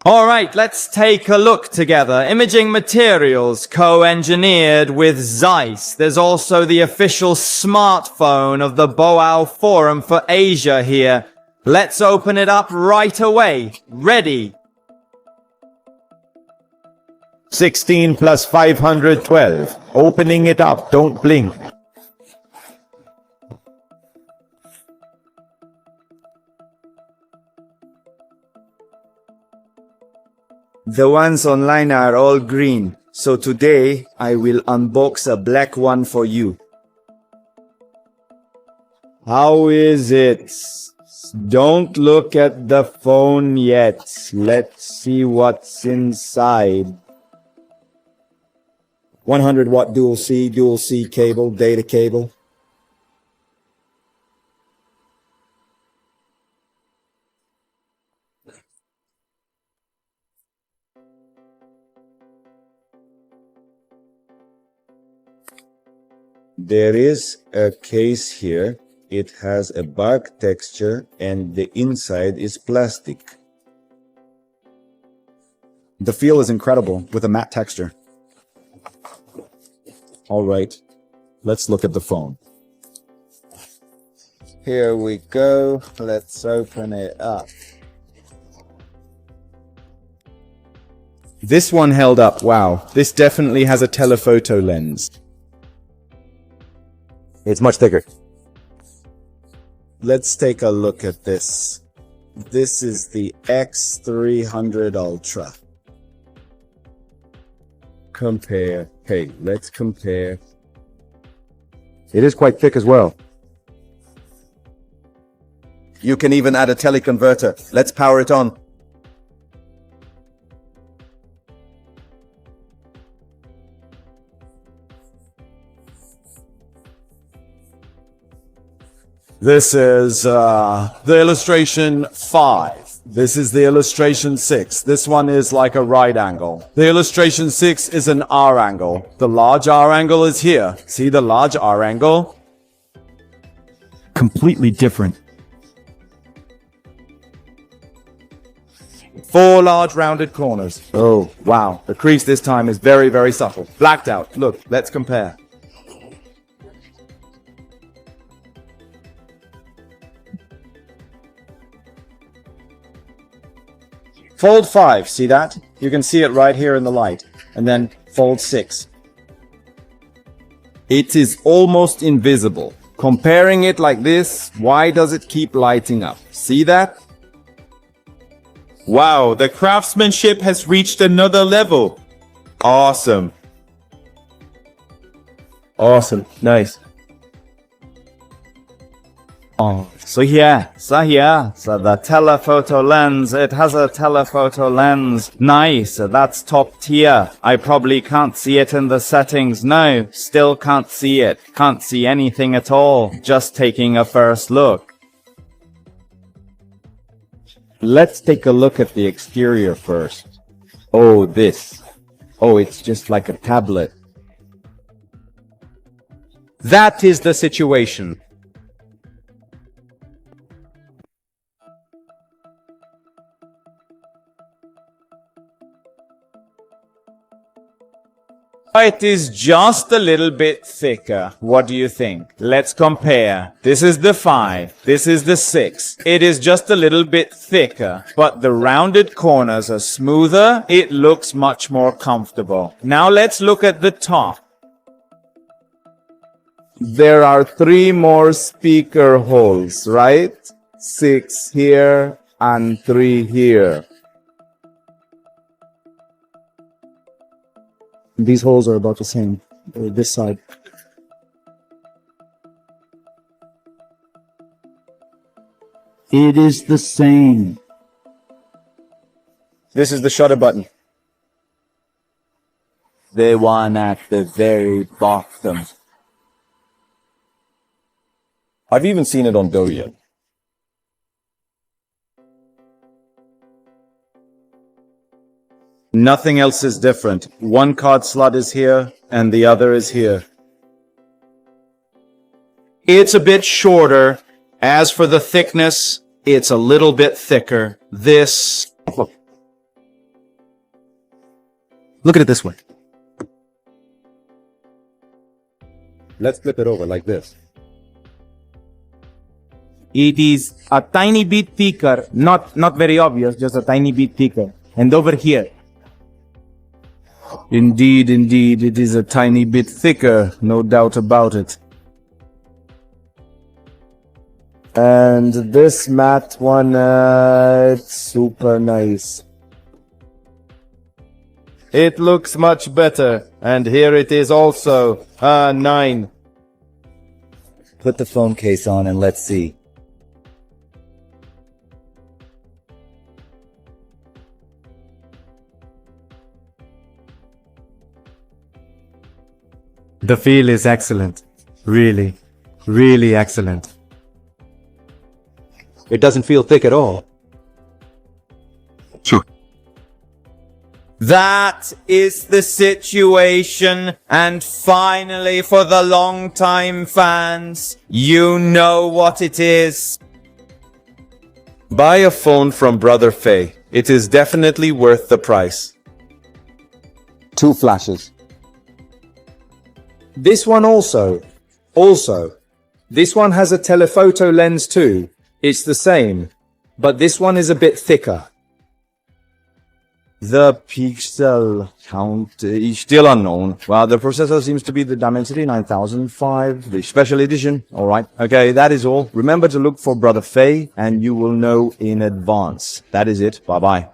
All right, let's take a look together. Imaging materials co-engineered with Zeiss. There's also the official smartphone of the Boao Forum for Asia here. Let's open it up right away. Ready? 16 plus 512. Opening it up, don't blink. The ones online are all green, so today I will unbox a black one for you. How is it? Don't look at the phone yet. Let's see what's inside. 100-watt dual C cable, data cable. There is a case here. It has a bark texture and the inside is plastic. The feel is incredible with a matte texture. All right, let's look at the phone. Here we go. Let's open it up. This one held up. Wow, this definitely has a telephoto lens. It's much thicker. Let's take a look at this. This is the X300 Ultra. Compare. Hey, let's compare. It is quite thick as well. You can even add a teleconverter. Let's power it on. This is the illustration 5. This is the illustration 6. This one is like a right angle. The illustration 6 is an R angle. The large R angle is here. See the large R angle? Completely different. 4 large rounded corners. Oh, wow. The crease this time is very, very subtle. Blacked out. Look, let's compare. Fold 5, see that? You can see it right here in the light. And then fold 6. It is almost invisible. Comparing it like this, why does it keep lighting up? See that? Wow, the craftsmanship has reached another level. Awesome. Awesome. Nice. Oh, so the telephoto lens, it has a telephoto lens. Nice, that's top tier. I probably can't see it in the settings. No, still can't see it. Can't see anything at all. Just taking a first look. Let's take a look at the exterior first. Oh, this. Oh, it's just like a tablet. That is the situation. It is just a little bit thicker. What do you think? Let's compare. This is the 5. This is the 6. It is just a little bit thicker, but the rounded corners are smoother. It looks much more comfortable. Now let's look at the top. There are 3 more speaker holes, right? 6 here and 3 here. These holes are about the same. This side. It is the same. This is the shutter button. The one at the very bottom. I've even seen it on Douyin. Nothing else is different. One card slot is here and the other is here. It's a bit shorter. As for the thickness, it's a little bit thicker. This Look at it this way. Let's flip it over like this. It is a tiny bit thicker, not very obvious, just a tiny bit thicker. And over here. Indeed, it is a tiny bit thicker, no doubt about it. And this matte one, it's super nice. It looks much better, and here it is also, 9. Put the phone case on and let's see. The feel is excellent. Really, really excellent. It doesn't feel thick at all. That is the situation, and finally for the long-time fans, you know what it is. Buy a phone from Brother Fei. It is definitely worth the price. 2 flashes. This one also. This one has a telephoto lens too. It's the same, but this one is a bit thicker. The pixel count is still unknown. Well, the processor seems to be the Dimensity 9005, the special edition. All right. Okay, that is all. Remember to look for Brother Fei, and you will know in advance. That is it. Bye-bye.